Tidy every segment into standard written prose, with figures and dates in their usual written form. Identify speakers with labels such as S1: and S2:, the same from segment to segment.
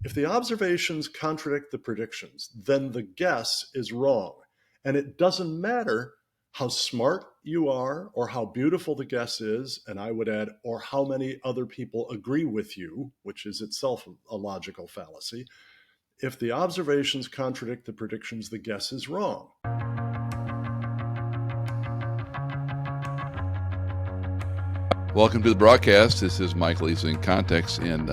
S1: If the observations contradict the predictions, then the guess is wrong. And it doesn't matter how smart you are or how beautiful the guess is, and I would add, or how many other people agree with you, which is itself a logical fallacy. If the observations contradict the predictions, the guess is wrong.
S2: Welcome to the broadcast. This is Michael Easley inContext, and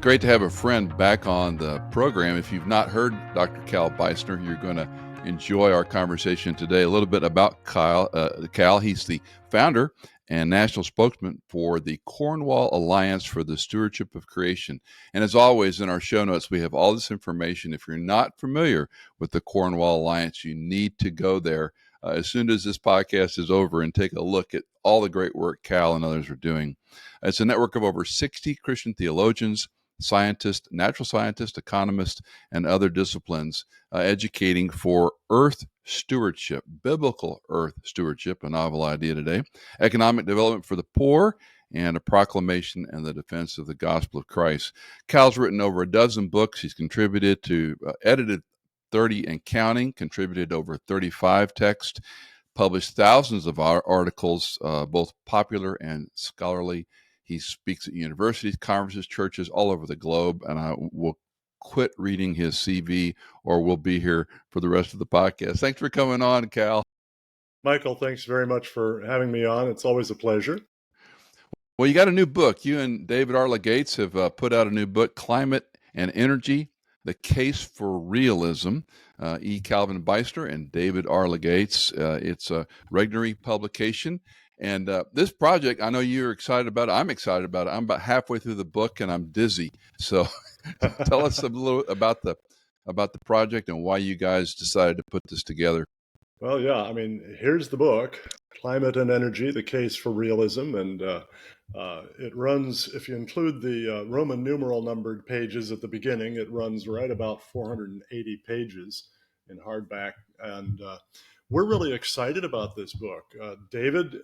S2: great to have a friend back on the program. If you've not heard Dr. Cal Beisner, you're going to enjoy our conversation today. A little bit about Cal. He's the founder and national spokesman for the Cornwall Alliance for the Stewardship of Creation. And as always, in our show notes, we have all this information. If you're not familiar with the Cornwall Alliance, you need to go there as soon as this podcast is over and take a look at all the great work Cal and others are doing. It's a network of over 60 Christian theologians, scientists, natural scientists, economists, and other disciplines educating for earth stewardship, biblical earth stewardship, a novel idea today, economic development for the poor, and a proclamation and the defense of the gospel of Christ. Cal's written over a dozen books. He's contributed to, edited 30 and counting, contributed over 35 texts, published thousands of articles, both popular and scholarly. He speaks at universities, conferences, churches all over the globe, and I will quit reading his CV or we'll be here for the rest of the podcast. Thanks for coming on, Cal.
S1: Michael, thanks very much for having me on. It's always a pleasure.
S2: Well, you got a new book. You and David R. Gates have put out a new book, Climate and Energy, The Case for Realism. E. Calvin Beisner and David R. Gates. It's a Regnery publication. And this project, I know you're excited about it. I'm excited about it. I'm about halfway through the book and I'm dizzy. So tell us a little about the project and why you guys decided to put this together.
S1: Well, yeah, I mean, here's the book, Climate and Energy, The Case for Realism. And it runs, if you include the Roman numeral numbered pages at the beginning, it runs right about 480 pages in hardback. And we're really excited about this book. David,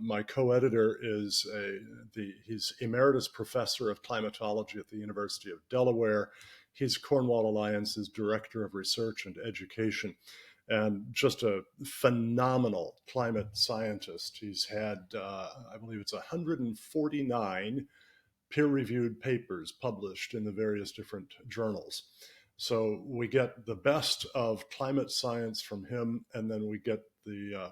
S1: my co-editor, he's emeritus professor of climatology at the University of Delaware. He's Cornwall Alliance's director of research and education, and just a phenomenal climate scientist. He's had, I believe it's 149 peer-reviewed papers published in the various different journals. So we get the best of climate science from him, and then we get the,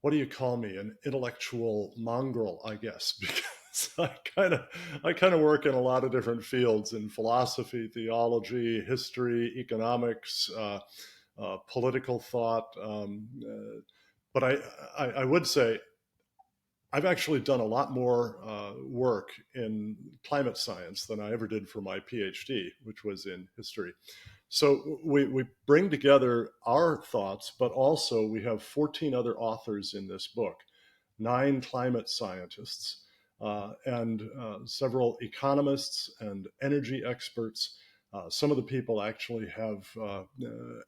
S1: what do you call me, an intellectual mongrel, I guess, because I kind of work in a lot of different fields in philosophy, theology, history, economics, political thought. But I would say I've actually done a lot more work in climate science than I ever did for my PhD, which was in history. So we bring together our thoughts, but also we have 14 other authors in this book, 9 climate scientists, and several economists and energy experts. Some of the people actually have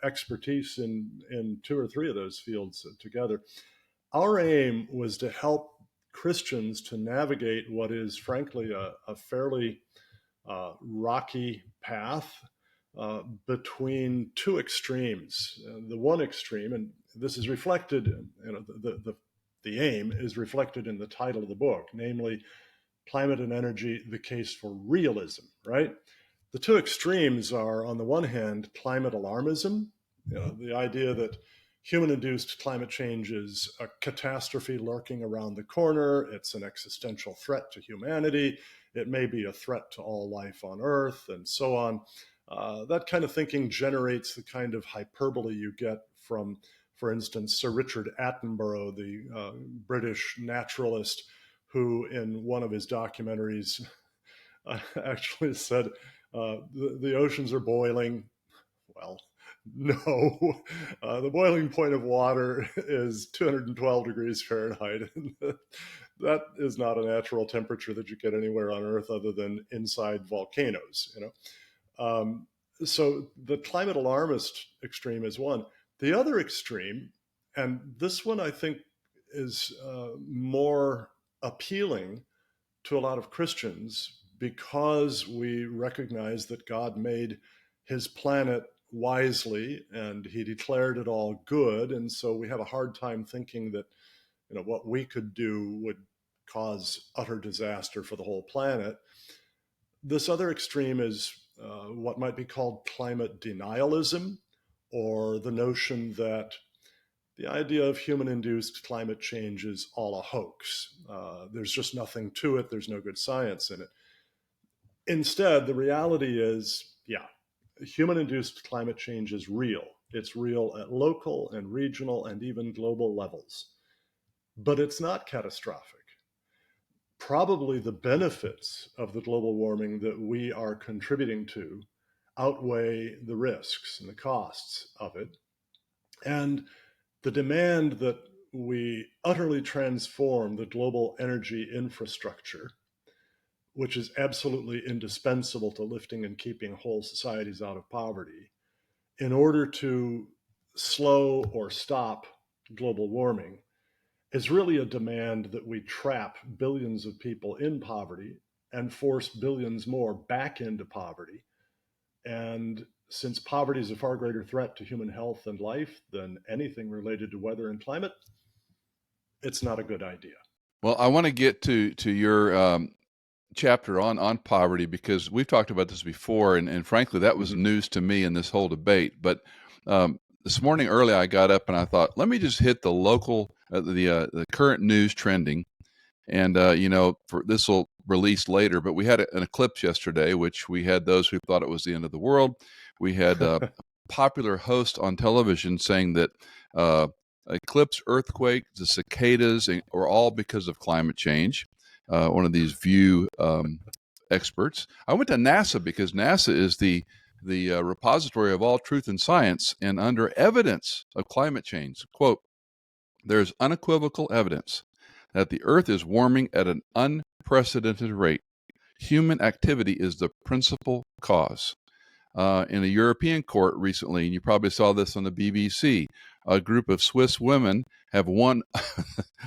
S1: expertise in 2 or 3 of those fields together. Our aim was to help Christians to navigate what is frankly a fairly rocky path between 2 extremes. The one extreme, and this is reflected, the aim is reflected in the title of the book, namely Climate and Energy, The Case for Realism, right? The 2 extremes are, on the one hand, climate alarmism, the idea that human-induced climate change is a catastrophe lurking around the corner. It's an existential threat to humanity. It may be a threat to all life on Earth, and so on. That kind of thinking generates the kind of hyperbole you get from, for instance, Sir Richard Attenborough, the British naturalist, who in one of his documentaries actually said, the oceans are boiling. Well, no, the boiling point of water is 212 degrees Fahrenheit. That is not a natural temperature that you get anywhere on Earth other than inside volcanoes, So the climate alarmist extreme is one. The other extreme, and this one I think is more appealing to a lot of Christians because we recognize that God made his planet wisely and he declared it all good. And so we have a hard time thinking that, what we could do would cause utter disaster for the whole planet. This other extreme is what might be called climate denialism, or the notion that the idea of human-induced climate change is all a hoax. There's just nothing to it. There's no good science in it. Instead, the reality is, yeah, human-induced climate change is real. It's real at local and regional and even global levels. But it's not catastrophic. Probably the benefits of the global warming that we are contributing to outweigh the risks and the costs of it. And the demand that we utterly transform the global energy infrastructure, which is absolutely indispensable to lifting and keeping whole societies out of poverty, in order to slow or stop global warming, is really a demand that we trap billions of people in poverty and force billions more back into poverty. And since poverty is a far greater threat to human health and life than anything related to weather and climate, it's not a good idea.
S2: Well, I want to get to your chapter on poverty, because we've talked about this before, and frankly, that was news to me in this whole debate. But this morning early, I got up and I thought, let me just hit the local, the current news trending, and for this will release later. But we had an eclipse yesterday, which we had those who thought it was the end of the world. We had a popular host on television saying that eclipse, earthquake, the cicadas are all because of climate change. One of these View experts. I went to NASA because NASA is the repository of all truth and science, and under evidence of climate change, quote, there's unequivocal evidence that the Earth is warming at an unprecedented rate. Human activity is the principal cause. In a European court recently, and you probably saw this on the BBC, a group of Swiss women have won,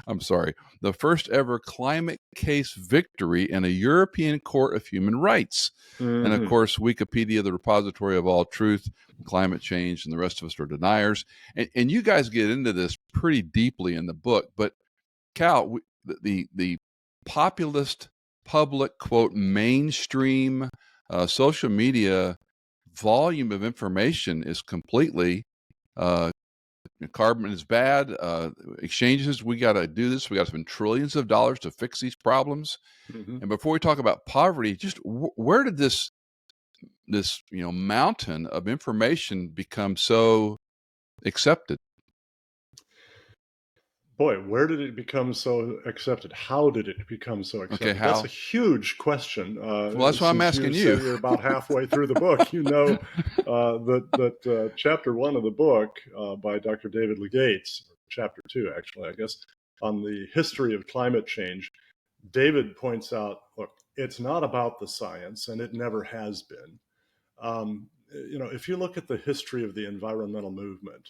S2: the first ever climate case victory in a European Court of Human Rights. Mm-hmm. And of course, Wikipedia, the repository of all truth, climate change, and the rest of us are deniers. And you guys get into this pretty deeply in the book. But Cal, the populist, public, quote, mainstream social media volume of information is completely carbon is bad, exchanges, we got to do this, we got to spend trillions of dollars to fix these problems. Mm-hmm. And before we talk about poverty, just where did this mountain of information become so accepted?
S1: Boy, where did it become so accepted? How did it become so accepted? Okay,
S2: how?
S1: That's a huge question.
S2: Well, that's why I'm asking you.
S1: You're about halfway through the book. You know that chapter 1 of the book by Dr. David Legates, chapter 2, actually, I guess, on the history of climate change, David points out, look, it's not about the science, and it never has been. If you look at the history of the environmental movement,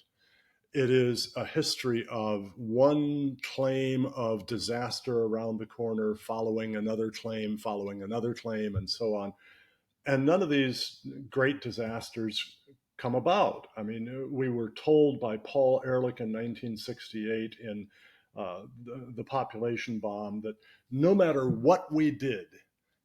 S1: it is a history of one claim of disaster around the corner, following another claim, and so on. And none of these great disasters come about. I mean, we were told by Paul Ehrlich in 1968 in the population bomb that no matter what we did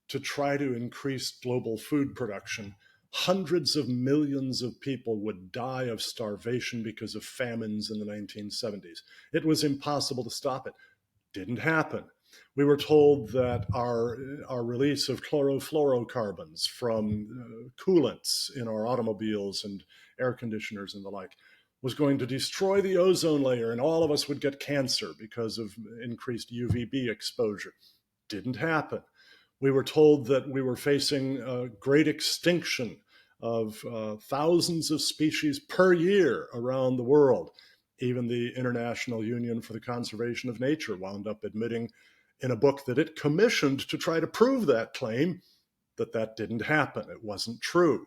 S1: to try to increase global food production, hundreds of millions of people would die of starvation because of famines in the 1970s. It was impossible to stop it. Didn't happen. We were told that our release of chlorofluorocarbons from coolants in our automobiles and air conditioners and the like was going to destroy the ozone layer and all of us would get cancer because of increased UVB exposure. Didn't happen. We were told that we were facing a great extinction of thousands of species per year around the world. Even the International Union for the Conservation of Nature wound up admitting in a book that it commissioned to try to prove that claim that didn't happen. It wasn't true.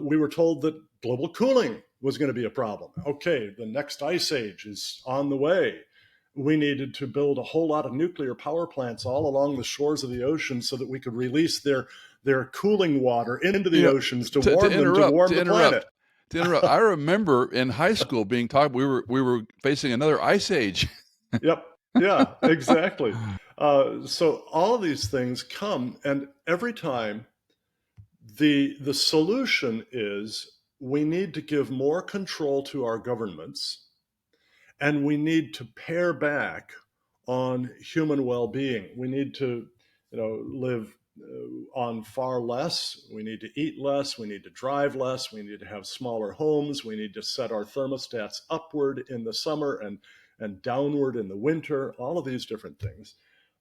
S1: We were told that global cooling was going to be a problem. Okay, the next ice age is on the way. We needed to build a whole lot of nuclear power plants all along the shores of the ocean so that we could release their cooling water into
S2: You
S1: the
S2: know,
S1: oceans to
S2: to
S1: warm them, to
S2: interrupt,
S1: warm
S2: to
S1: the
S2: interrupt,
S1: planet.
S2: to interrupt. I remember in high school being taught we were facing another ice age.
S1: Yep. Yeah, exactly. So all of these things come, and every time the solution is we need to give more control to our governments, and we need to pare back on human well-being. We need to, live on far less. We need to eat less. We need to drive less. We need to have smaller homes. We need to set our thermostats upward in the summer and downward in the winter. All of these different things.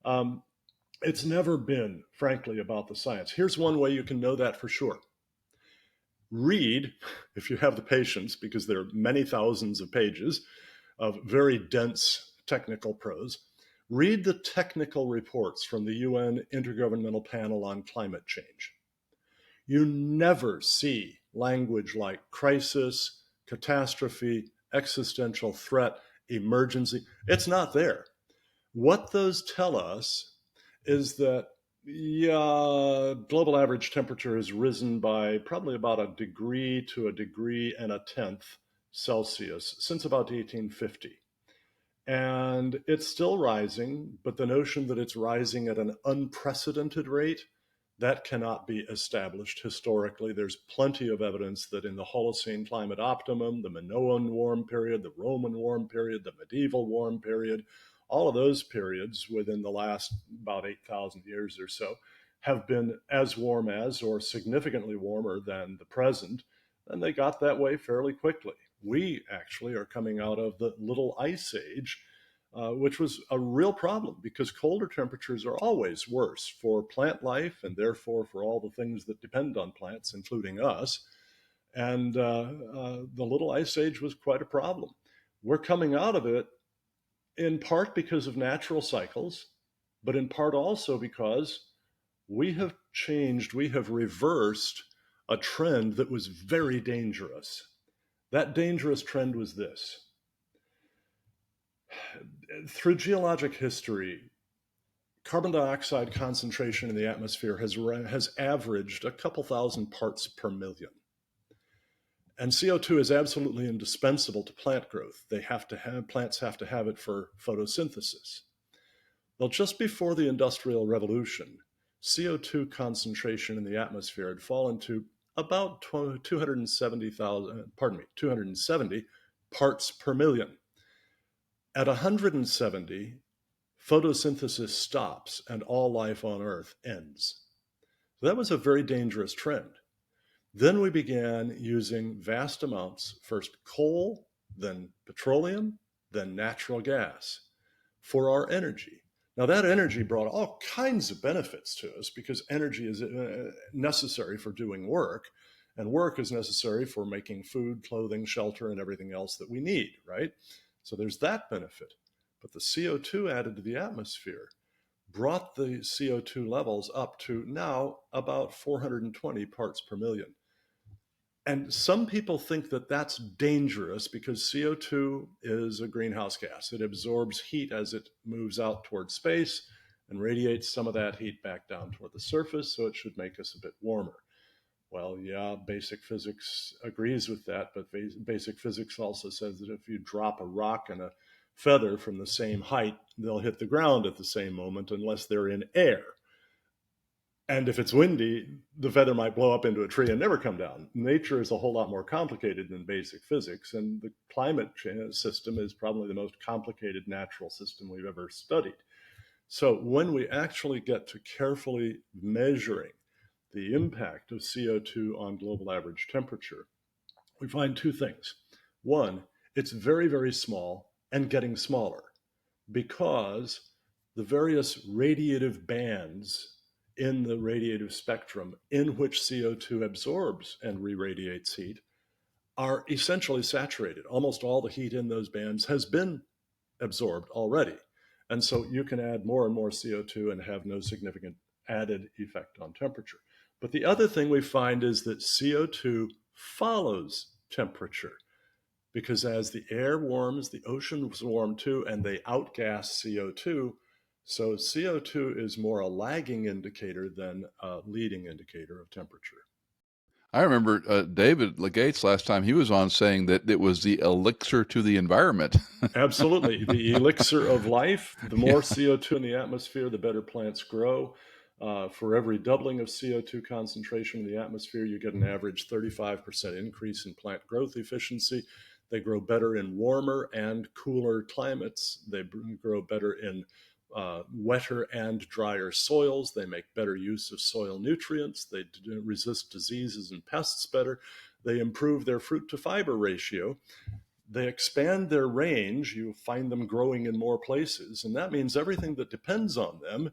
S1: Um, it's never been, frankly, about the science. Here's one way you can know that for sure. Read, if you have the patience, because there are many thousands of pages of very dense technical prose. Read the technical reports from the UN Intergovernmental Panel on Climate Change. You never see language like crisis, catastrophe, existential threat, emergency. It's not there. What those tell us is that, yeah, global average temperature has risen by probably about a degree to a degree and a tenth Celsius since about 1850. And it's still rising, but the notion that it's rising at an unprecedented rate, that cannot be established historically. There's plenty of evidence that in the Holocene climate optimum, the Minoan warm period, the Roman warm period, the medieval warm period, all of those periods within the last about 8,000 years or so have been as warm as or significantly warmer than the present. And they got that way fairly quickly. We actually are coming out of the little ice age, which was a real problem because colder temperatures are always worse for plant life and therefore for all the things that depend on plants, including us. And the little ice age was quite a problem. We're coming out of it in part because of natural cycles, but in part also because we have changed, we have reversed a trend that was very dangerous. That dangerous trend was this. Through geologic history, carbon dioxide concentration in the atmosphere has averaged a couple thousand parts per million. And CO2 is absolutely indispensable to plant growth. Plants have to have it for photosynthesis. Well, just before the Industrial Revolution, CO2 concentration in the atmosphere had fallen to about 270 parts per million. At 170, photosynthesis stops and all life on Earth ends. So that was a very dangerous trend. Then we began using vast amounts, first coal, then petroleum, then natural gas for our energy. Now, that energy brought all kinds of benefits to us because energy is necessary for doing work, and work is necessary for making food, clothing, shelter, and everything else that we need, right? So there's that benefit. But the CO2 added to the atmosphere brought the CO2 levels up to now about 420 parts per million. And some people think that that's dangerous because CO2 is a greenhouse gas. It absorbs heat as it moves out toward space and radiates some of that heat back down toward the surface, so it should make us a bit warmer. Well, yeah, basic physics agrees with that, but basic physics also says that if you drop a rock and a feather from the same height, they'll hit the ground at the same moment unless they're in air. And if it's windy, the feather might blow up into a tree and never come down. Nature is a whole lot more complicated than basic physics, and the climate system is probably the most complicated natural system we've ever studied. So when we actually get to carefully measuring the impact of CO2 on global average temperature, we find two things. One, it's very, very small and getting smaller because the various radiative bands in the radiative spectrum in which CO2 absorbs and re-radiates heat are essentially saturated. Almost all the heat in those bands has been absorbed already. And so you can add more and more CO2 and have no significant added effect on temperature. But the other thing we find is that CO2 follows temperature. because as the air warms, the oceans warm too, and they outgas CO2. So CO2 is more a lagging indicator than a leading indicator of temperature.
S2: I remember David Legates last time he was on saying that it was the elixir to the environment.
S1: Absolutely. The elixir of life, the
S2: Yeah.
S1: more CO2 in the atmosphere, the better plants grow. For every doubling of CO2 concentration in the atmosphere, you get an average 35% increase in plant growth efficiency. They grow better in warmer and cooler climates. They grow better in wetter and drier soils. They make better use of soil nutrients. They resist diseases and pests better. They improve their fruit to fiber ratio. They expand their range. You find them growing in more places, and that means everything that depends on them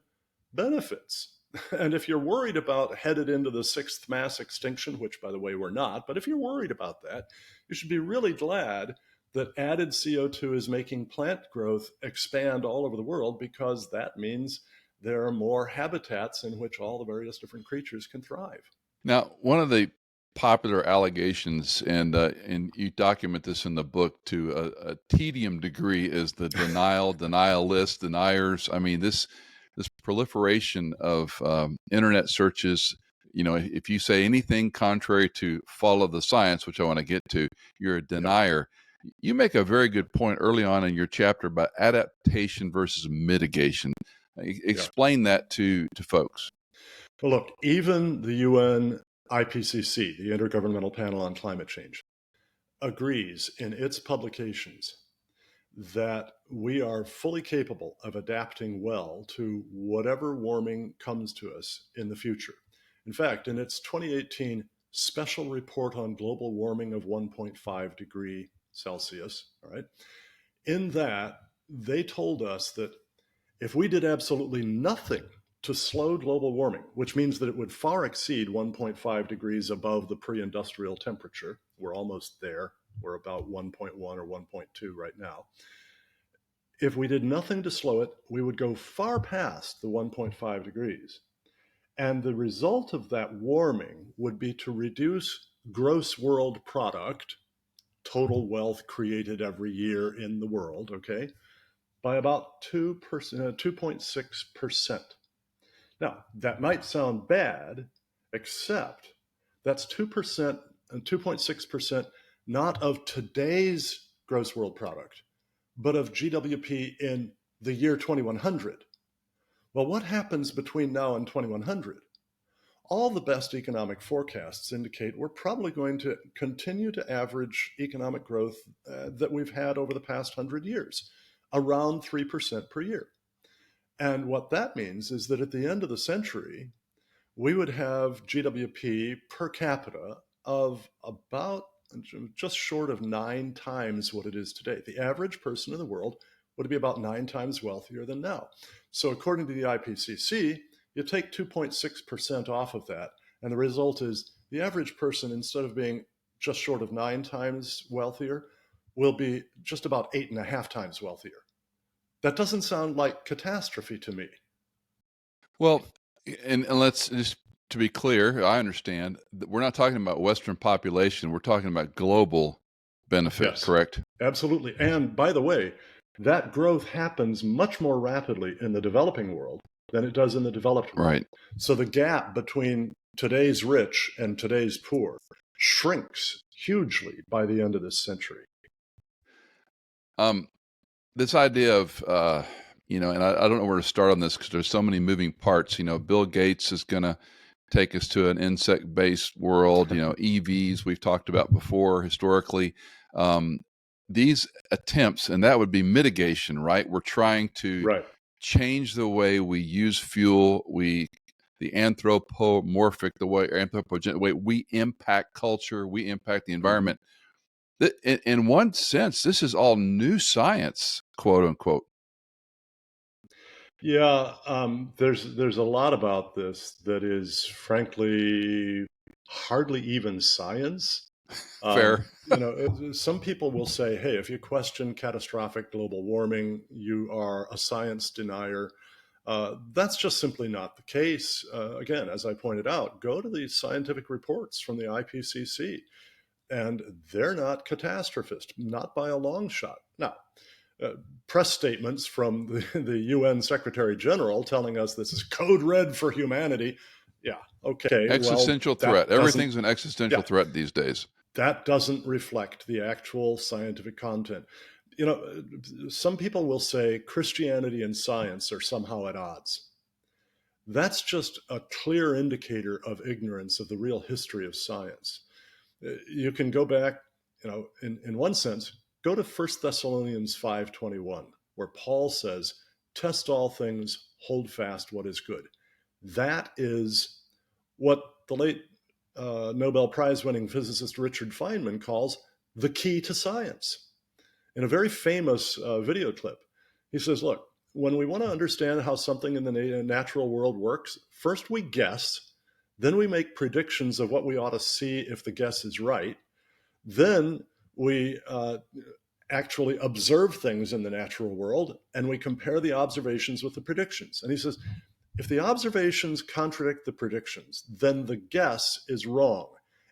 S1: benefits. And if you're worried about headed into the sixth mass extinction, which by the way we're not, but if you're worried about that, you should be really glad that added CO2 is making plant growth expand all over the world, because that means there are more habitats in which all the various different creatures can thrive.
S2: Now, one of the popular allegations, and you document this in the book to a tedium degree, is the denialists, deniers. I mean, this proliferation of internet searches. You know, if you say anything contrary to follow the science, which I want to get to, you're a
S1: Yep.
S2: denier. You make a very good point early on in your chapter about adaptation versus mitigation.
S1: Yeah.
S2: Explain that to folks.
S1: Well, look, even the UN IPCC, the Intergovernmental Panel on Climate Change, agrees in its publications that we are fully capable of adapting well to whatever warming comes to us in the future. In fact, in its 2018 special report on global warming of 1.5 degree Celsius, all right, in that they told us that if we did absolutely nothing to slow global warming, which means that it would far exceed 1.5 degrees above the pre-industrial temperature, we're almost there, we're about 1.1 or 1.2 right now. If we did nothing to slow it, we would go far past the 1.5 degrees. And the result of that warming would be to reduce gross world product, total wealth created every year in the world, okay, by about 2.6%. Now, that might sound bad, except that's 2% and 2.6% not of today's gross world product, but of GWP in the year 2100. Well, what happens between now and 2100? All the best economic forecasts indicate we're probably going to continue to average economic growth that we've had over the past 100 years, around 3% per year. And what that means is that at the end of the century, we would have GWP per capita of about just short of 9 times what it is today. The average person in the world would be about 9 times wealthier than now. So according to the IPCC, you take 2.6% off of that, and the result is the average person, instead of being just short of 9 times wealthier, will be just about 8.5 times wealthier. That doesn't sound like catastrophe to me.
S2: Well, and let's just to be clear, I understand that we're not talking about Western population. We're talking about global benefit,
S1: Yes,
S2: correct?
S1: absolutely. And by the way, that growth happens much more rapidly in the developing world than it does in the developed world.
S2: Right.
S1: So the gap between today's rich and today's poor shrinks hugely by the end of this century.
S2: This idea of, and I don't know where to start on this because there's so many moving parts. You know, Bill Gates is going to take us to an insect-based world. You know, EVs we've talked about before historically. These attempts, and that would be mitigation, right? We're trying to
S1: Right.
S2: change the way we use fuel. The anthropomorphic, the way we impact culture, we impact the environment. In one sense, this is all new science, quote unquote.
S1: Yeah, there's a lot about this that is frankly hardly even science.
S2: Fair.
S1: Some people will say, hey, if you question catastrophic global warming, you are a science denier. That's just simply not the case. Again, as I pointed out, go to the scientific reports from the IPCC. and they're not catastrophist, not by a long shot. Now, press statements from the UN Secretary General telling us this is code red for humanity. Yeah, okay,
S2: Existential
S1: well,
S2: threat.
S1: that doesn't,
S2: Everything's an existential
S1: yeah,
S2: threat these days.
S1: that doesn't reflect the actual scientific content. You know, some people will say Christianity and science are somehow at odds. That's just a clear indicator of ignorance of the real history of science. You can go back, in one sense, go to 1 Thessalonians 5:21, where Paul says, test all things, hold fast what is good. That is what the late Nobel Prize winning physicist Richard Feynman calls the key to science. In a very famous video clip, he says, look, when we want to understand how something in the natural world works, first we guess, then we make predictions of what we ought to see if the guess is right. Then we actually observe things in the natural world and we compare the observations with the predictions. And he says, if the observations contradict the predictions, then the guess is wrong.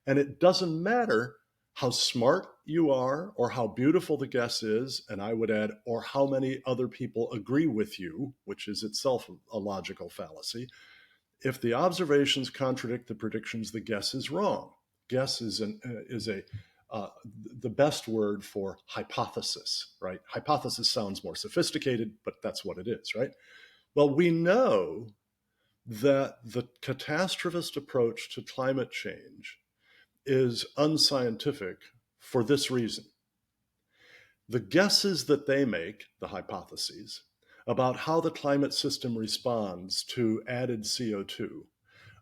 S1: And it doesn't matter how smart you are or how beautiful the guess is, and I would add, or how many other people agree with you, which is itself a logical fallacy. If the observations contradict the predictions, the guess is wrong. Guess is the best word for hypothesis, right? Hypothesis sounds more sophisticated, but that's what it is, right? Well, we know that the catastrophist approach to climate change is unscientific for this reason. The guesses that they make, the hypotheses, about how the climate system responds to added CO2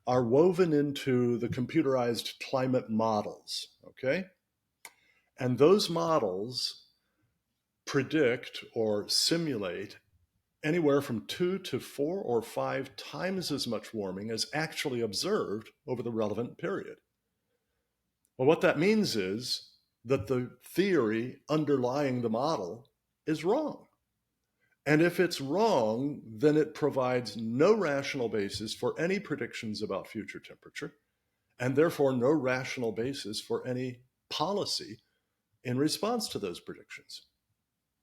S1: are woven into the computerized climate models, okay? And those models predict or simulate anywhere from 2 to 4 or 5 times as much warming as actually observed over the relevant period. Well, what that means is that the theory underlying the model is wrong. And if it's wrong, then it provides no rational basis for any predictions about future temperature, and therefore no rational basis for any policy in response to those predictions.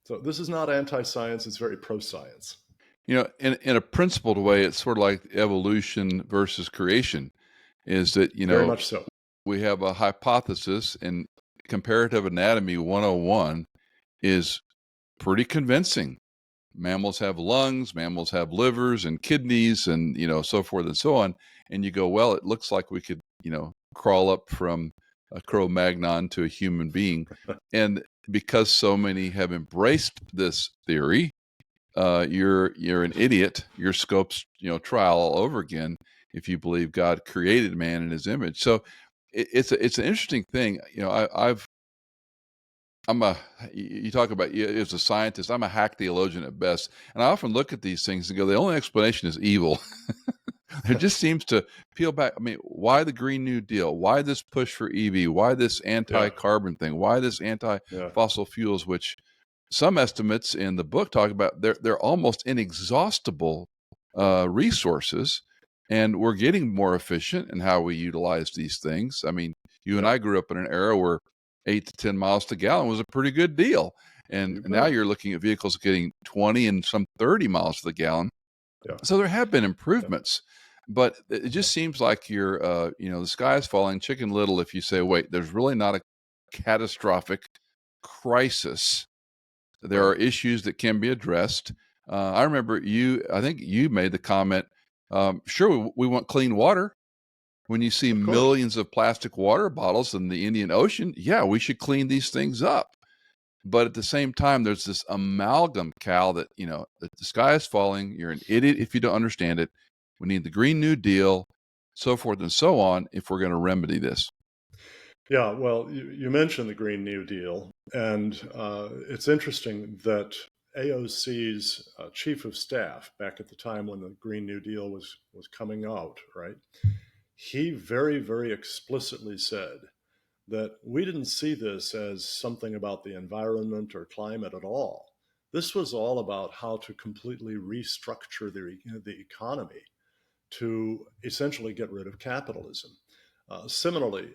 S1: So this is not anti-science, it's very pro-science.
S2: You know, in a principled way, it's sort of like evolution versus creation, is that,
S1: Very much so.
S2: we have a hypothesis, and comparative anatomy 101 is pretty convincing. Mammals have lungs, mammals have livers and kidneys, and so forth and so on. And you go, well, it looks like we could crawl up from a Cro-Magnon to a human being. And because so many have embraced this theory, you're an idiot. Your scope's trial all over again if you believe God created man in His image. So it's an interesting thing. You talk about as a scientist, I'm a hack theologian at best, and I often look at these things and go, the only explanation is evil. There just seems to peel back. I mean, why the Green New Deal? Why this push for EV? Why this anti-carbon thing? Why this anti-fossil fuels? Which some estimates in the book talk about they're almost inexhaustible resources, and we're getting more efficient in how we utilize these things. I mean, you and I grew up in an era where 8 to 10 miles to gallon was a pretty good deal. And now you're looking at vehicles getting 20 and some 30 miles to the gallon. Yeah. So there have been improvements, but it just seems like you're, the sky is falling, chicken little if you say, wait, there's really not a catastrophic crisis. There are issues that can be addressed. I remember I think you made the comment, sure, we want clean water. When you see millions of plastic water bottles in the Indian Ocean, yeah, we should clean these things up. But at the same time, there's this amalgam, Cal, that, that the sky is falling. You're an idiot if you don't understand it. We need the Green New Deal, so forth and so on, if we're going to remedy this.
S1: Yeah, well, you mentioned the Green New Deal, and it's interesting that AOC's chief of staff, back at the time when the Green New Deal was coming out, right? He very, very explicitly said that we didn't see this as something about the environment or climate at all. This was all about how to completely restructure the economy to essentially get rid of capitalism. Similarly,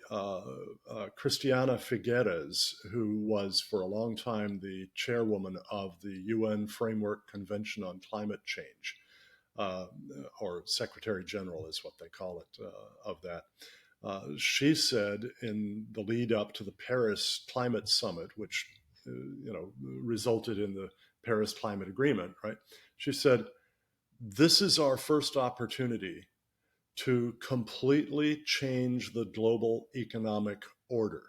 S1: Christiana Figueres, who was for a long time the chairwoman of the UN Framework Convention on Climate Change, uh, or Secretary General is what they call it, of that. She said in the lead up to the Paris Climate Summit, which resulted in the Paris Climate Agreement, right? She said, "This is our first opportunity to completely change the global economic order."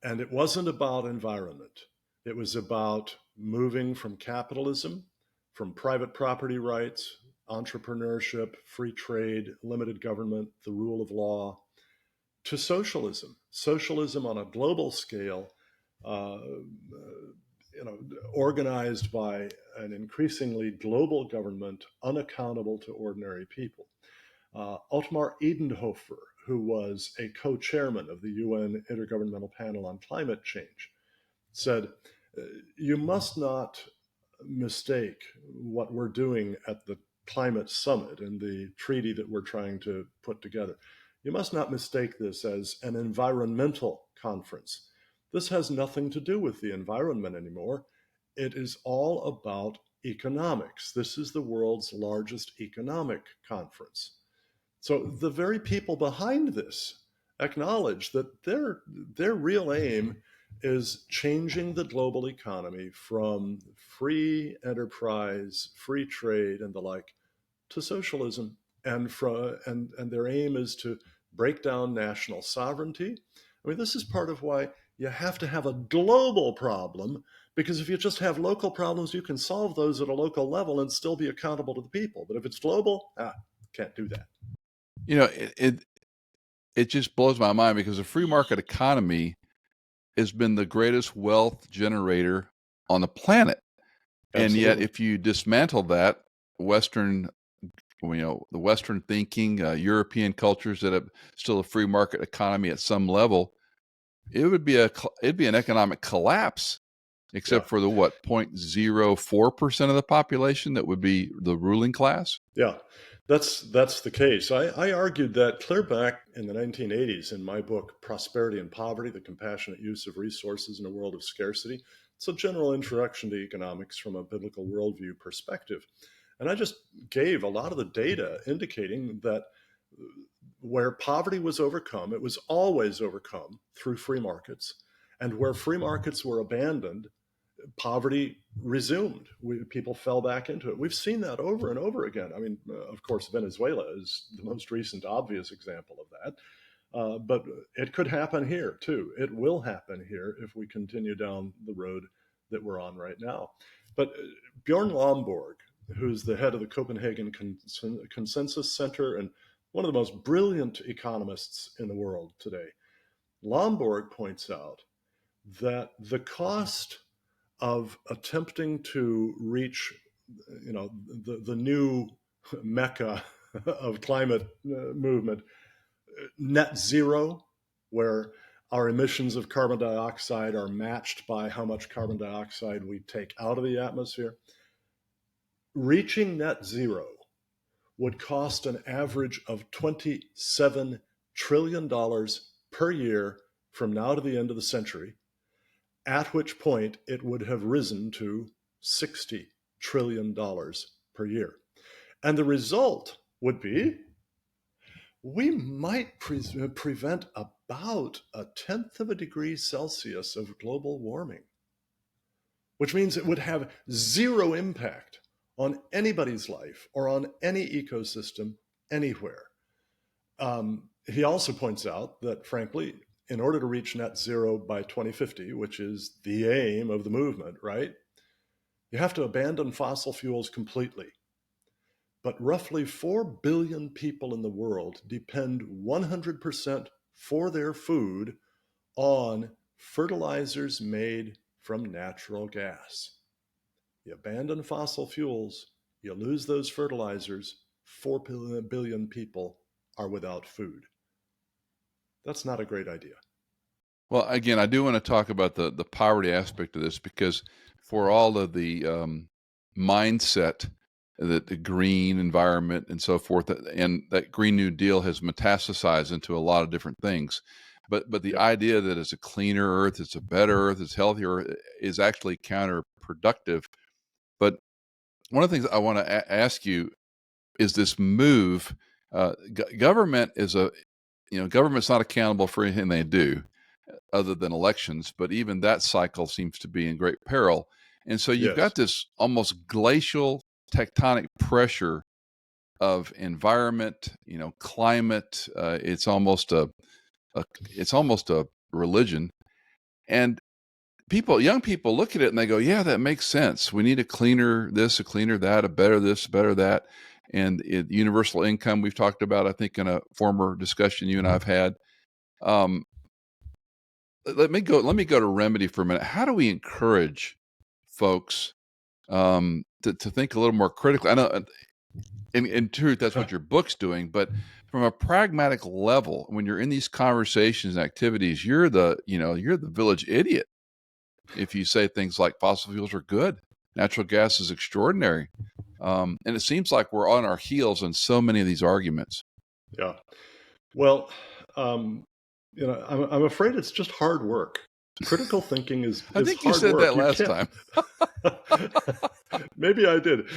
S1: And it wasn't about environment. It was about moving from capitalism, from private property rights, entrepreneurship, free trade, limited government, the rule of law, to socialism. Socialism on a global scale, uh, organized by an increasingly global government, unaccountable to ordinary people. Otmar Edenhofer, who was a co-chairman of the UN Intergovernmental Panel on Climate Change, said, "You must not mistake what we're doing at the climate summit and the treaty that we're trying to put together. You must not mistake this as an environmental conference. This has nothing to do with the environment anymore. It is all about economics. This is the world's largest economic conference." So the very people behind this acknowledge that their real aim is changing the global economy from free enterprise, free trade, and the like to socialism, and their aim is to break down national sovereignty. I mean, this is part of why you have to have a global problem, because if you just have local problems, you can solve those at a local level and still be accountable to the people. But if it's global, can't do that.
S2: It just blows my mind because the free market economy has been the greatest wealth generator on the planet. And yet,
S1: Absolutely.
S2: if you dismantle that, the Western thinking, European cultures that have still a free market economy at some level, it'd be an economic collapse, except
S1: Yeah.
S2: for the 0.04% of the population that would be the ruling class.
S1: Yeah, that's the case. I argued that clear back in the 1980s in my book, Prosperity and Poverty, The Compassionate Use of Resources in a World of Scarcity. It's a general introduction to economics from a biblical worldview perspective. And I just gave a lot of the data indicating that where poverty was overcome, it was always overcome through free markets. And where free markets were abandoned, poverty resumed. People fell back into it. We've seen that over and over again. I mean, of course, Venezuela is the most recent obvious example of that. But it could happen here too. It will happen here if we continue down the road that we're on right now. But Bjorn Lomborg, who's the head of the Copenhagen Consensus Center and one of the most brilliant economists in the world today, Lomborg points out that the cost of attempting to reach, the new mecca of climate movement, net zero, where our emissions of carbon dioxide are matched by how much carbon dioxide we take out of the atmosphere. Reaching net zero would cost an average of $27 trillion per year from now to the end of the century, at which point it would have risen to $60 trillion per year. And the result would be we might prevent about 1/10 of a degree Celsius of global warming, which means it would have zero impact on anybody's life or on any ecosystem anywhere. He also points out that, frankly, in order to reach net zero by 2050, which is the aim of the movement, right, you have to abandon fossil fuels completely. But roughly 4 billion people in the world depend 100% for their food on fertilizers made from natural gas. You abandon fossil fuels, you lose those fertilizers, 4 billion people are without food. That's not a great idea.
S2: Well, again, I do want to talk about the poverty aspect of this because for all of the mindset the green environment and so forth. And that Green New Deal has metastasized into a lot of different things. But the
S1: Yep.
S2: idea that it's a cleaner earth, it's a better earth, it's healthier, is actually counterproductive. But one of the things I want to ask you is this move. Government is government's not accountable for anything they do other than elections, but even that cycle seems to be in great peril. And so you've
S1: Yes.
S2: got this almost glacial tectonic pressure of environment, climate. It's almost a religion. And young people look at it and they go, yeah, that makes sense. We need a cleaner this, a cleaner that, a better this, a better that. And universal income, we've talked about, I think, in a former discussion you and I've had. Um, let me go to remedy for a minute. How do we encourage folks to think a little more critically? I know, in truth, that's what your book's doing, but from a pragmatic level, when you're in these conversations and activities, you're the village idiot if you say things like fossil fuels are good, natural gas is extraordinary, and it seems like we're on our heels in so many of these arguments.
S1: Yeah. Well, um, I'm afraid it's just hard work. Critical thinking
S2: I
S1: is
S2: think you
S1: hard
S2: said that
S1: work. You
S2: last
S1: can't.
S2: time.
S1: Maybe I did.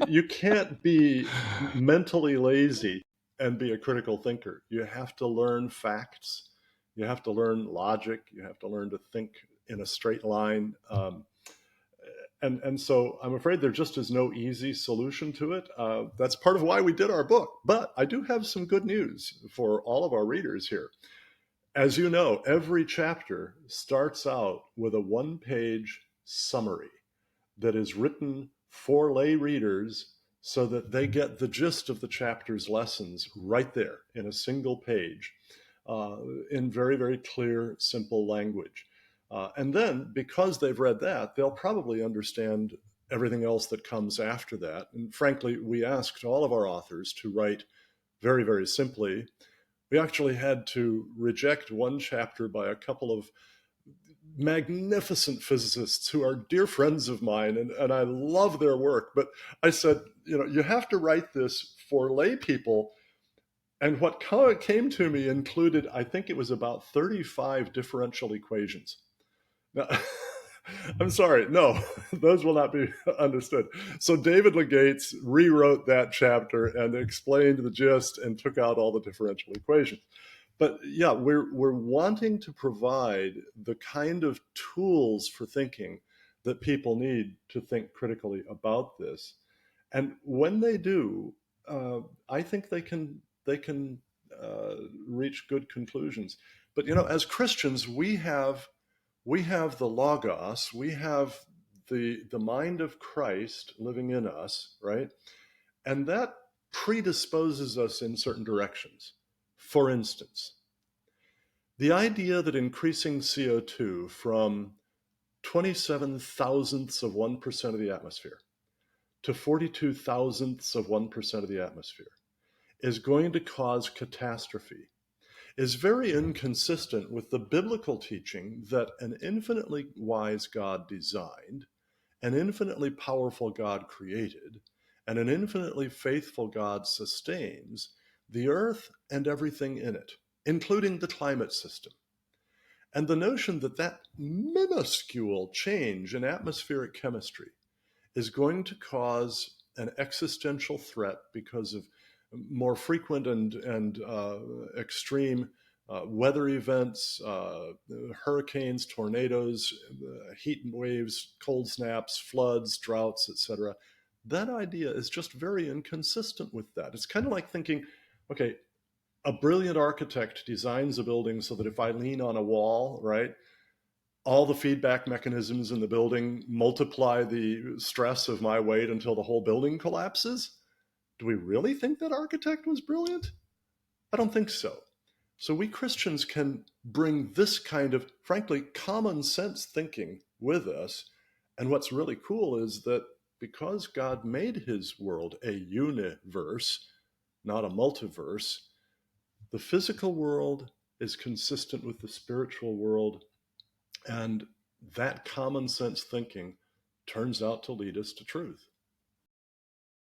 S1: You can't be mentally lazy and be a critical thinker. You have to learn facts. You have to learn logic. You have to learn to think in a straight line. And so I'm afraid there just is no easy solution to it. That's part of why we did our book. But I do have some good news for all of our readers here. As you know, every chapter starts out with a one-page summary that is written for lay readers so that they get the gist of the chapter's lessons right there in a single page, in very, very clear, simple language. And then, because they've read that, they'll probably understand everything else that comes after that. And frankly, we asked all of our authors to write very, very simply. We actually had to reject one chapter by a couple of magnificent physicists who are dear friends of mine, and I love their work. But I said, you have to write this for lay people. And what came to me included, I think it was about 35 differential equations. Now, I'm sorry, no, those will not be understood. So David Legates rewrote that chapter and explained the gist and took out all the differential equations. But yeah, we're wanting to provide the kind of tools for thinking that people need to think critically about this. And when they do, I think they can reach good conclusions. But as Christians, we have the Logos, we have the mind of Christ living in us, right? And that predisposes us in certain directions. For instance, the idea that increasing CO2 from 27 thousandths of 1% of the atmosphere to 42 thousandths of 1% of the atmosphere is going to cause catastrophe is very inconsistent with the biblical teaching that an infinitely wise God designed, an infinitely powerful God created, and an infinitely faithful God sustains the earth and everything in it, including the climate system. And the notion that that minuscule change in atmospheric chemistry is going to cause an existential threat because of more frequent and extreme weather events, hurricanes, tornadoes, heat waves, cold snaps, floods, droughts, etc. That idea is just very inconsistent with that. It's kind of like thinking, okay, a brilliant architect designs a building so that if I lean on a wall, right, all the feedback mechanisms in the building multiply the stress of my weight until the whole building collapses. Do we really think that architect was brilliant? I don't think so. So we Christians can bring this kind of, frankly, common sense thinking with us. And what's really cool is that because God made his world a universe, not a multiverse, the physical world is consistent with the spiritual world. And that common sense thinking turns out to lead us to truth.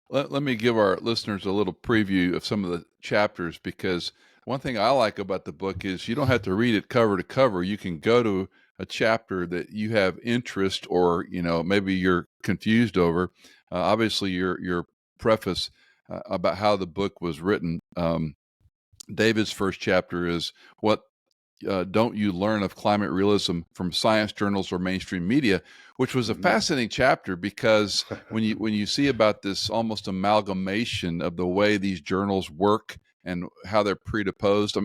S2: Let me give our listeners a little preview of some of the chapters, because one thing I like about the book is you don't have to read it cover to cover. You can go to a chapter that you have interest, or maybe you're confused over. Obviously, your preface about how the book was written. David's first chapter is what don't you learn of climate realism from science journals or mainstream media, which was a fascinating chapter, because when you see about this almost amalgamation of the way these journals work and how they're predisposed,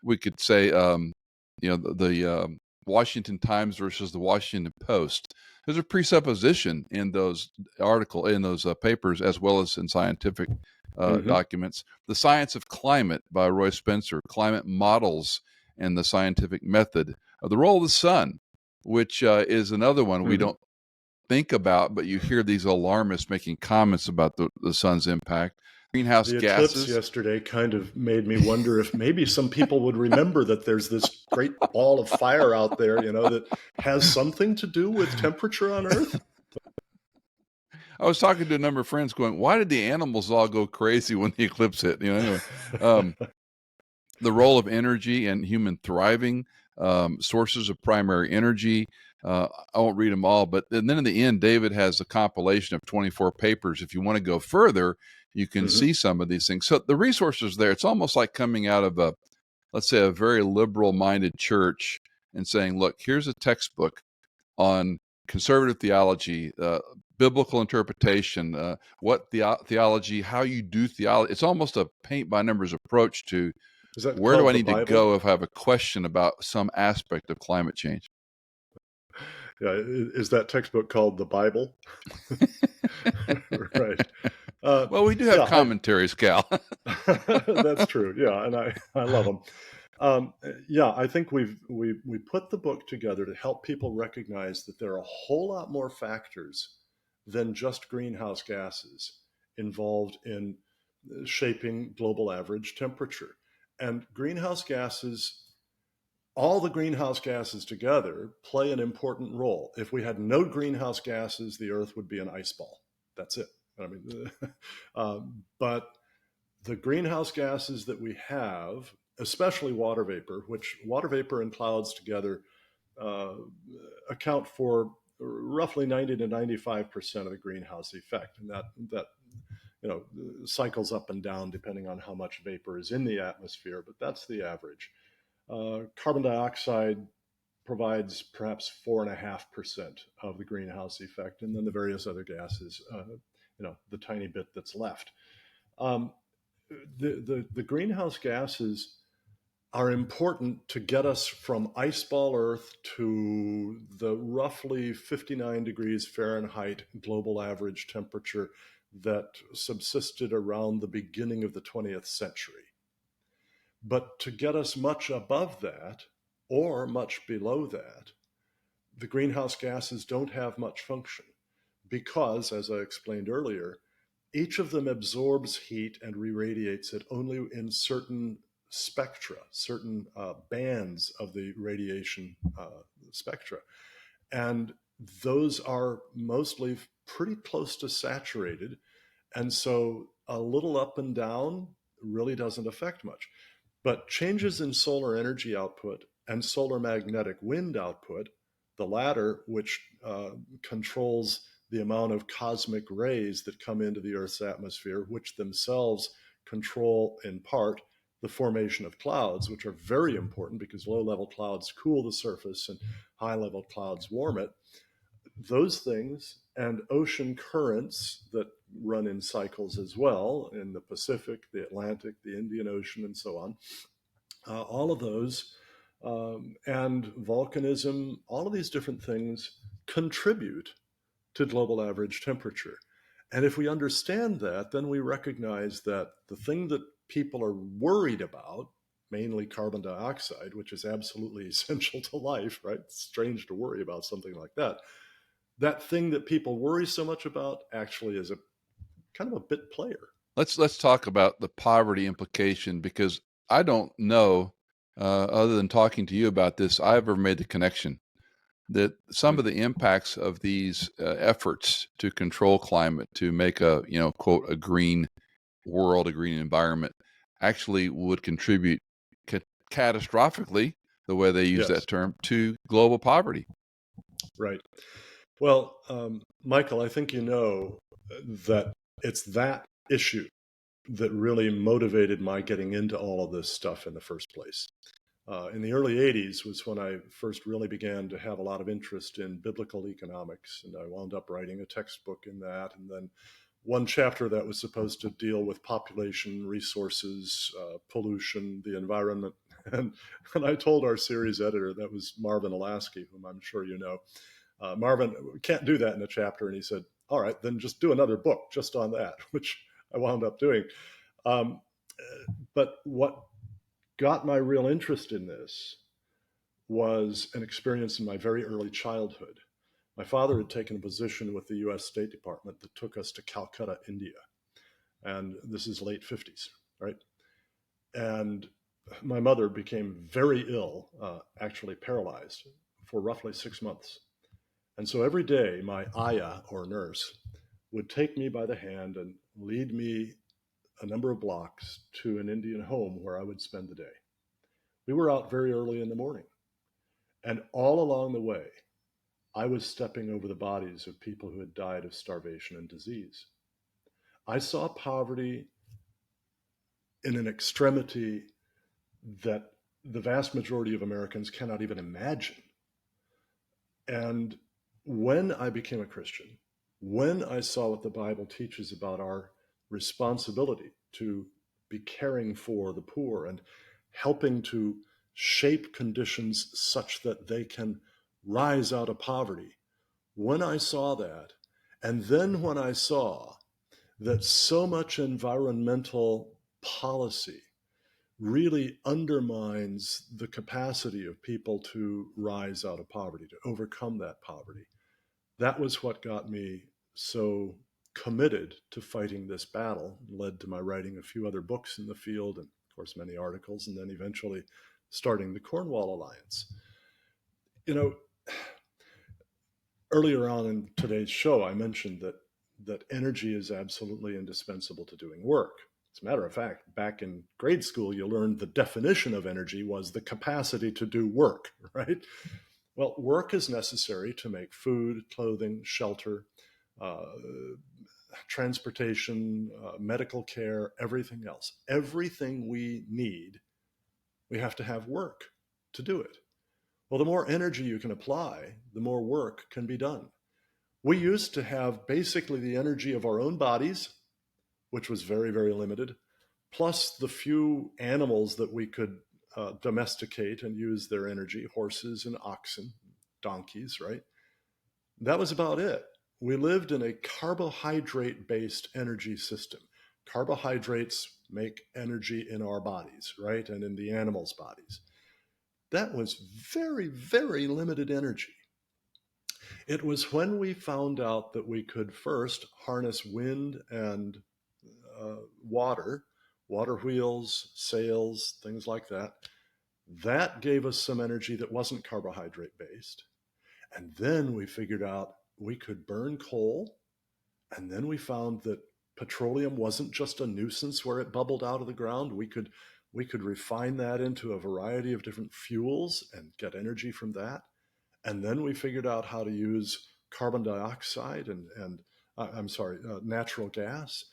S2: we could say, the Washington Times versus the Washington Post. There's a presupposition in those papers, as well as in scientific documents. The Science of Climate by Roy Spencer, Climate Models and the Scientific Method, the Role of the Sun, which is another one we don't think about, but you hear these alarmists making comments about the sun's impact. Greenhouse
S1: The eclipse
S2: gases.
S1: yesterday kind of made me wonder if maybe some people would remember that there's this great ball of fire out there, that has something to do with temperature on Earth.
S2: I was talking to a number of friends going, why did the animals all go crazy when the eclipse hit? Anyway, the role of energy and human thriving, sources of primary energy. I won't read them all, but and then in the end, David has a compilation of 24 papers. If you want to go further, you can see some of these things. So the resources there, it's almost like coming out of let's say, a very liberal-minded church and saying, look, here's a textbook on conservative theology, biblical interpretation, what theology, how you do theology. It's almost a paint-by-numbers approach to
S1: Is that
S2: where do
S1: called
S2: I
S1: the
S2: need to
S1: Bible?
S2: go if I have a question about some aspect of climate change?
S1: Yeah, is that textbook called the Bible? Right.
S2: Well, we do have commentaries, Cal.
S1: That's true. Yeah, and I love them. Yeah, I think we put the book together to help people recognize that there are a whole lot more factors than just greenhouse gases involved in shaping global average temperature. And greenhouse gases, all the greenhouse gases together, play an important role. If we had no greenhouse gases, the Earth would be an ice ball. That's it. I mean, but the greenhouse gases that we have, especially water vapor, which water vapor and clouds together uh, account for roughly 90 to 95% of the greenhouse effect, and that cycles up and down depending on how much vapor is in the atmosphere, but that's the average. Carbon dioxide provides perhaps 4.5% of the greenhouse effect, and then the various other gases, the tiny bit that's left. Um, the greenhouse gases are important to get us from iceball Earth to the roughly 59 degrees Fahrenheit global average temperature that subsisted around the beginning of the 20th century. But to get us much above that or much below that, the greenhouse gases don't have much function because, as I explained earlier, each of them absorbs heat and re-radiates it only in certain spectra, certain bands of the radiation spectra. And those are mostly pretty close to saturated. And so a little up and down really doesn't affect much. But changes in solar energy output and solar magnetic wind output, the latter, which controls the amount of cosmic rays that come into the Earth's atmosphere, which themselves control in part the formation of clouds, which are very important because low level clouds cool the surface and high level clouds warm it. Those things and ocean currents that run in cycles as well in the Pacific, the Atlantic, the Indian Ocean, and so on. All of those and volcanism, all of these different things contribute to global average temperature. And if we understand that, then we recognize that the thing that people are worried about, mainly carbon dioxide, which is absolutely essential to life, right? It's strange to worry about something like that. That thing that people worry so much about actually is a kind of a bit player.
S2: Let's talk about the poverty implication, because I don't know, other than talking to you about this, I ever made the connection. that some of the impacts of these efforts to control climate, to make a, quote, a green world, a green environment, actually would contribute catastrophically, the way they use
S1: Yes,
S2: that term, to global poverty.
S1: right. Well, Michael, I think you know that it's that issue that really motivated my getting into all of this stuff in the first place. In the early 80s was when I first really began to have a lot of interest in biblical economics, and I wound up writing a textbook in that, and then one chapter that was supposed to deal with population, resources, pollution, the environment. And I told our series editor, that was Marvin Alasky, whom I'm sure you know, Marvin, we can't do that in a chapter. And he said, all right, then just do another book just on that, which I wound up doing. Um, but what got my real interest in this was an experience in my very early childhood. My father had taken a position with the US State Department that took us to Calcutta, India. And this is late 50s, right? And my mother became very ill, actually paralyzed for roughly 6 months. And so every day, my ayah or nurse would take me by the hand and lead me a number of blocks to an Indian home where I would spend the day. We were out very early in the morning. And all along the way, I was stepping over the bodies of people who had died of starvation and disease. I saw poverty in an extremity that the vast majority of Americans cannot even imagine. And when I became a Christian, when I saw what the Bible teaches about our responsibility to be caring for the poor and helping to shape conditions such that they can rise out of poverty, when I saw that, and then when I saw that so much environmental policy really undermines the capacity of people to rise out of poverty, to overcome that poverty. That was what got me so committed to fighting this battle, led to my writing a few other books in the field, and of course, many articles, and then eventually starting the Cornwall Alliance. You know, earlier on in today's show, I mentioned that energy is absolutely indispensable to doing work. As a matter of fact, back in grade school, you learned the definition of energy was the capacity to do work, right? Well, work is necessary to make food, clothing, shelter, uh, transportation, medical care, everything else. Everything we need, we have to have work to do it. Well, the more energy you can apply, the more work can be done. We used to have basically the energy of our own bodies, which was very, very limited, plus the few animals that we could domesticate and use their energy, horses and oxen, donkeys, right? That was about it. We lived in a carbohydrate based energy system. Carbohydrates make energy in our bodies, right? And in the animals' bodies. That was very, very limited energy. It was when we found out that we could first harness wind and water, water wheels, sails, things like that. That gave us some energy that wasn't carbohydrate based. And then we figured out we could burn coal. And then we found that petroleum wasn't just a nuisance where it bubbled out of the ground. We could refine that into a variety of different fuels and get energy from that. And then we figured out how to use carbon dioxide and natural gas.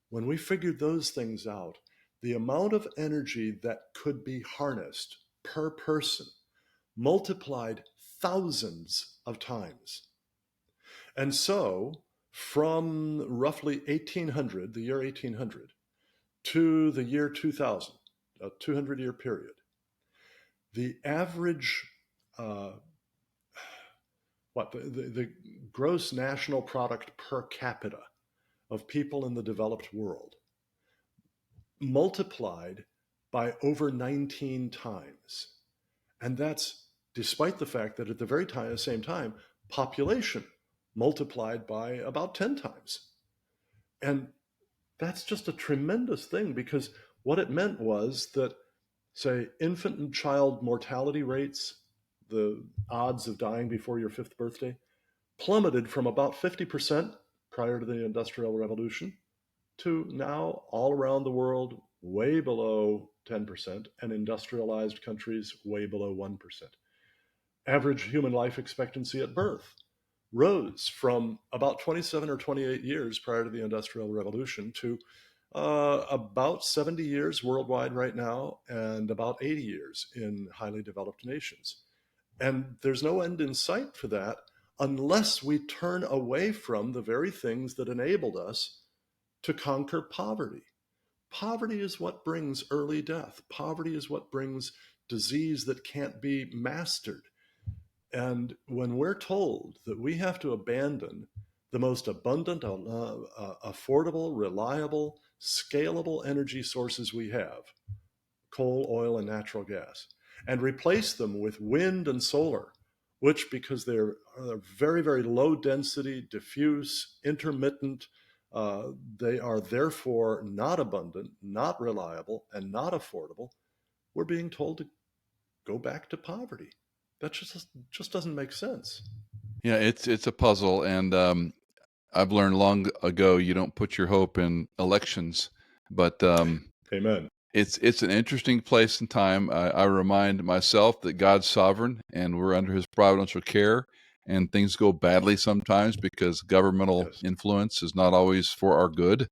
S1: When we figured those things out, the amount of energy that could be harnessed per person multiplied thousands of times. And so, from roughly 1800, the year 1800, to the year 2000, a 200-year period, the average the gross national product per capita of people in the developed world multiplied by over 19 times. And that's despite the fact that at the same time, population multiplied by about 10 times. And that's just a tremendous thing, because what it meant was that, say, infant and child mortality rates, the odds of dying before your fifth birthday plummeted from about 50% prior to the Industrial Revolution to now all around the world way below 10%, and industrialized countries way below 1%. Average human life expectancy at birth rose from about 27 or 28 years prior to the Industrial Revolution to about 70 years worldwide right now, and about 80 years in highly developed nations. And there's no end in sight for that unless we turn away from the very things that enabled us to conquer poverty. Poverty is what brings early death. Poverty is what brings disease that can't be mastered. And when we're told that we have to abandon the most abundant, affordable, reliable, scalable energy sources we have, coal, oil, and natural gas, and replace them with wind and solar, which, because they're very, very low density, diffuse, intermittent, they are therefore not abundant, not reliable, and not affordable, we're being told to go back to poverty. That just doesn't make sense.
S2: Yeah, it's a puzzle, and I've learned long ago you don't put your hope in elections, but
S1: Amen.
S2: it's an interesting place and time. I remind myself that God's sovereign, and we're under His providential care, and things go badly sometimes because governmental
S1: Yes.
S2: influence is not always for our good.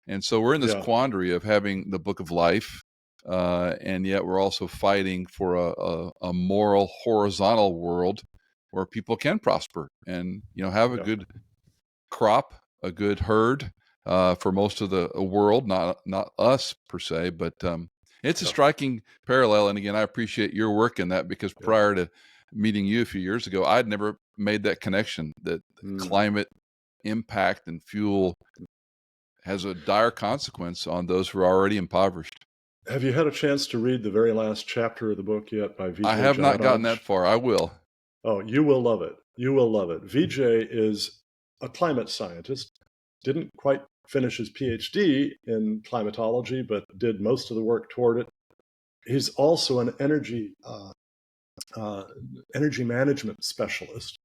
S2: And so we're in this
S1: Yeah.
S2: quandary of having the book of life, and yet we're also fighting for a moral, horizontal world where people can prosper and have a
S1: Yeah.
S2: good crop, a good herd for most of the world, not us per se, but it's a
S1: Yeah.
S2: striking parallel. And again, I appreciate your work in that, because
S1: Yeah.
S2: prior to meeting you a few years ago, I'd never made that connection that climate impact and fuel has a dire consequence on those who are already impoverished.
S1: Have you had a chance to read the very last chapter of the book yet by
S2: I
S1: Vijay
S2: have not gotten that
S1: Jayanaj?
S2: far. I will.
S1: Oh, you will love it. You will love it. Vijay is a climate scientist, didn't quite finish his PhD in climatology, but did most of the work toward it. He's also an energy management specialist,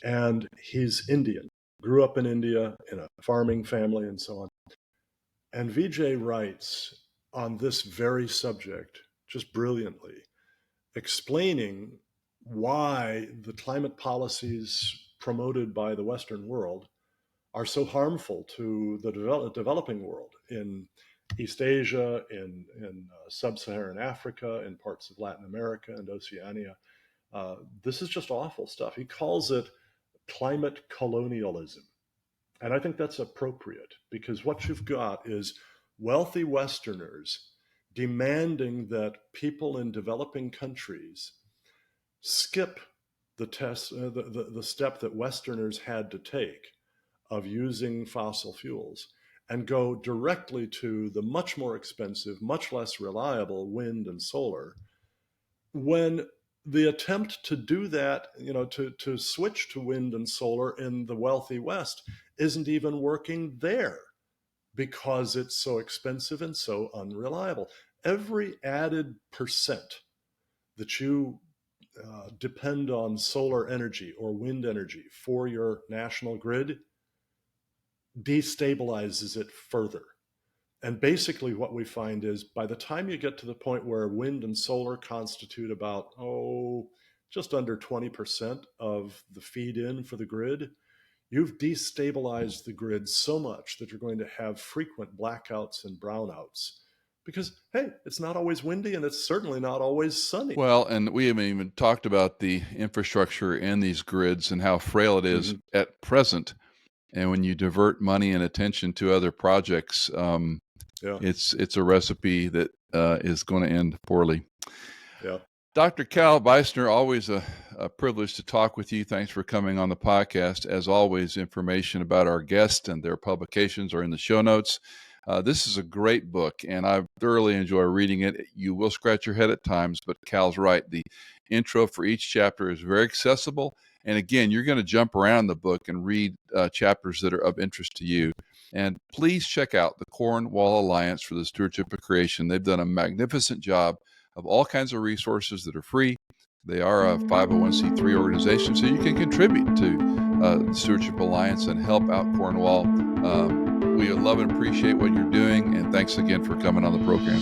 S1: and he's Indian. Grew up in India in a farming family and so on. And Vijay writes on this very subject just brilliantly, explaining why the climate policies promoted by the Western world are so harmful to the developing world in East Asia, in sub-Saharan Africa, in parts of Latin America and Oceania. This is just awful stuff. He calls it climate colonialism. And I think that's appropriate, because what you've got is wealthy Westerners demanding that people in developing countries skip the step that Westerners had to take of using fossil fuels and go directly to the much more expensive, much less reliable wind and solar, when the attempt to do that, to switch to wind and solar in the wealthy West isn't even working there because it's so expensive and so unreliable. Every added percent that you depend on solar energy or wind energy for your national grid destabilizes it further. And basically, what we find is by the time you get to the point where wind and solar constitute about, just under 20% of the feed in for the grid, you've destabilized the grid so much that you're going to have frequent blackouts and brownouts. Because, hey, it's not always windy, and it's certainly not always sunny.
S2: Well, and we haven't even talked about the infrastructure in these grids and how frail it is at present. And when you divert money and attention to other projects,
S1: Yeah.
S2: it's a recipe that is going to end poorly.
S1: Yeah.
S2: Dr. Cal Beisner, always a privilege to talk with you. Thanks for coming on the podcast. As always, information about our guests and their publications are in the show notes. This is a great book, and I thoroughly enjoy reading it. You will scratch your head at times, but Cal's right. The intro for each chapter is very accessible. And again, you're going to jump around the book and read chapters that are of interest to you. And please check out the Cornwall Alliance for the Stewardship of Creation. They've done a magnificent job of all kinds of resources that are free. They are a 501c3 organization, so you can contribute to the Stewardship Alliance and help out Cornwall. We love and appreciate what you're doing, and thanks again for coming on the program.